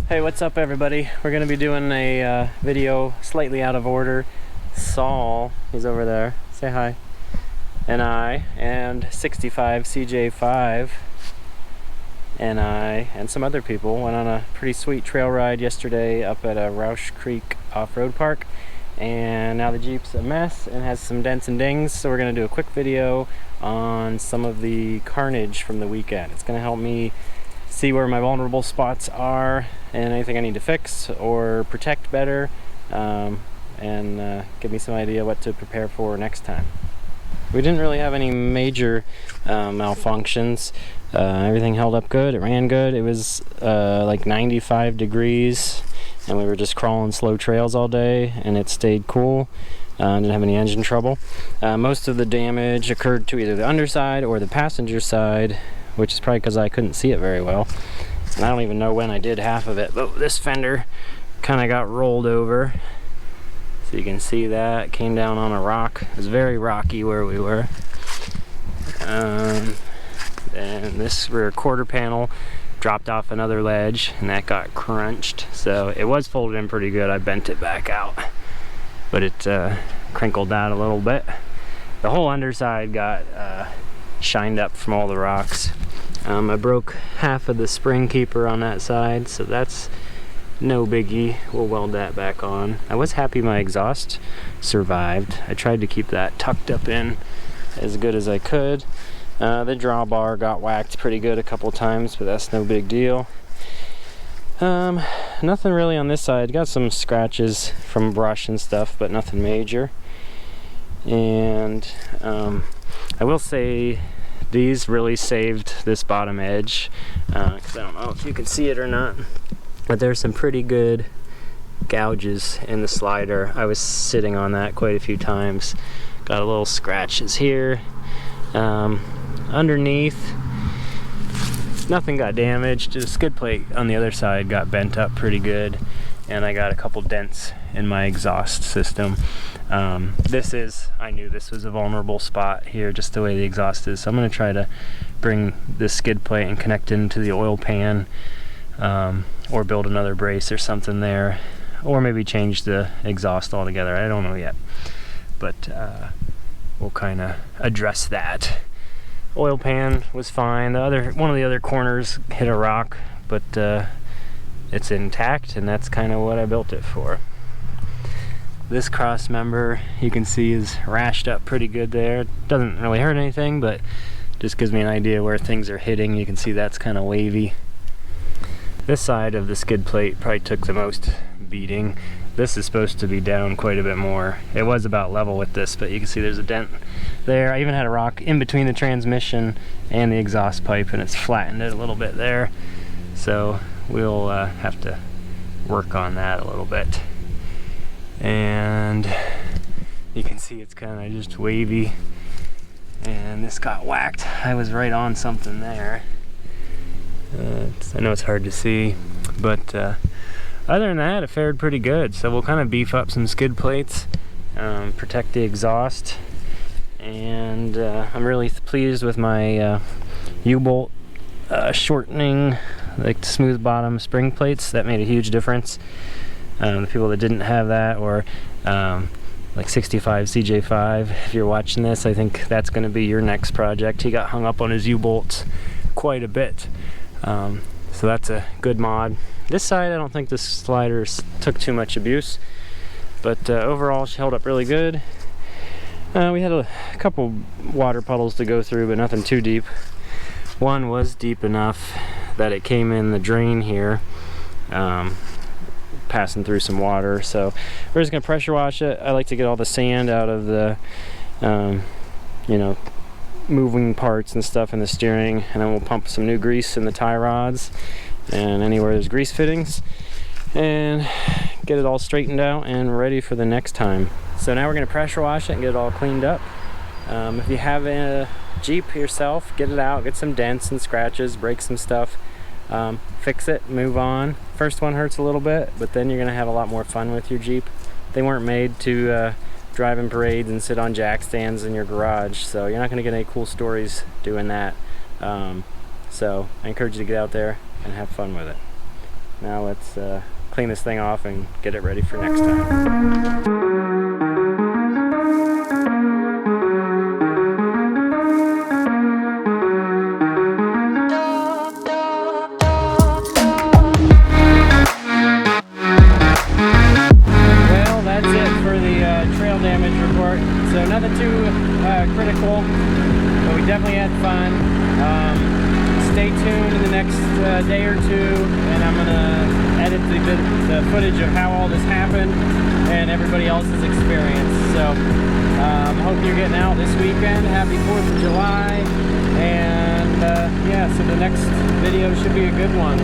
Hey, what's up everybody? We're going to be doing a video slightly out of order. Saul, he's over there, say hi, and I, and 65 CJ5, and I, and some other people went on a pretty sweet trail ride yesterday up at a Rausch Creek off-road park, and now the Jeep's a mess and has some dents and dings, so we're going to do a quick video on some of the carnage from the weekend. It's going to help me see where my vulnerable spots are and anything I need to fix or protect better, and give me some idea what to prepare for next time. We didn't really have any major malfunctions. Everything held up good, it ran good. It was like 95 degrees and we were just crawling slow trails all day and it stayed cool. Didn't have any engine trouble. Most of the damage occurred to either the underside or the passenger side, which is probably because I couldn't see it very well. And I don't even know when I did half of it, but this fender kind of got rolled over. So you can see that, came down on a rock. It was very rocky where we were. And this rear quarter panel dropped off another ledge and that got crunched. So it was folded in pretty good. I bent it back out, but it crinkled out a little bit. The whole underside got shined up from all the rocks. I broke half of the spring keeper on that side, so that's no biggie. We'll weld that back on. I was happy my exhaust survived. I tried to keep that tucked up in as good as I could. The drawbar got whacked pretty good a couple times, but that's no big deal. Nothing really on this side. Got some scratches from brush and stuff, but nothing major. And I will say these really saved this bottom edge, because I don't know if you can see it or not, but there's some pretty good gouges in the slider. I was sitting on that quite a few times. Got a little scratches here. Underneath, nothing got damaged. The skid plate on the other side got bent up pretty good, and I got a couple dents in my exhaust system. I knew this was a vulnerable spot here, just the way the exhaust is, so I'm going to try to bring this skid plate and connect it into the oil pan, or build another brace or something there, or maybe change the exhaust altogether. I don't know yet, but we'll kind of address that. Oil pan was fine. One of the other corners hit a rock, but it's intact, and that's kind of what I built it for. This cross member, you can see, is rashed up pretty good there. Doesn't really hurt anything, but just gives me an idea where things are hitting. You can see that's kind of wavy. This side of the skid plate probably took the most beating. This is supposed to be down quite a bit more. It was about level with this, but you can see there's a dent there. I even had a rock in between the transmission and the exhaust pipe, and it's flattened it a little bit there. So we'll have to work on that a little bit. And you can see it's kind of just wavy, and this got whacked. I was right on something there. I know it's hard to see, but other than that, it fared pretty good. So we'll kind of beef up some skid plates, protect the exhaust, and I'm really pleased with my U-bolt shortening, like smooth bottom spring plates. That made a huge difference. The people that didn't have that, or like 65 CJ5, if you're watching this, I think that's going to be your next project. He got hung up on his U-bolts quite a bit, so that's a good mod. This side, I don't think the sliders took too much abuse, but overall she held up really good. We had a couple water puddles to go through, but nothing too deep. One was deep enough that it came in the drain here, passing through some water, so we're just gonna pressure wash it. I like to get all the sand out of the you know, moving parts and stuff in the steering, and then we'll pump some new grease in the tie rods and anywhere there's grease fittings, and get it all straightened out and ready for the next time. So now we're going to pressure wash it and get it all cleaned up. If you have a Jeep yourself, get it out, get some dents and scratches, break some stuff, fix it, move on. First one hurts a little bit, but then you're going to have a lot more fun with your Jeep. They weren't made to drive in parades and sit on jack stands in your garage, so you're not going to get any cool stories doing that. So I encourage you to get out there and have fun with it. Now let's clean this thing off and get it ready for next time. So nothing too critical, but we definitely had fun. Stay tuned in the next day or two, and I'm gonna edit the footage of how all this happened and everybody else's experience. So hope you're getting out this weekend. Happy 4th of July, and yeah, so the next video should be a good one.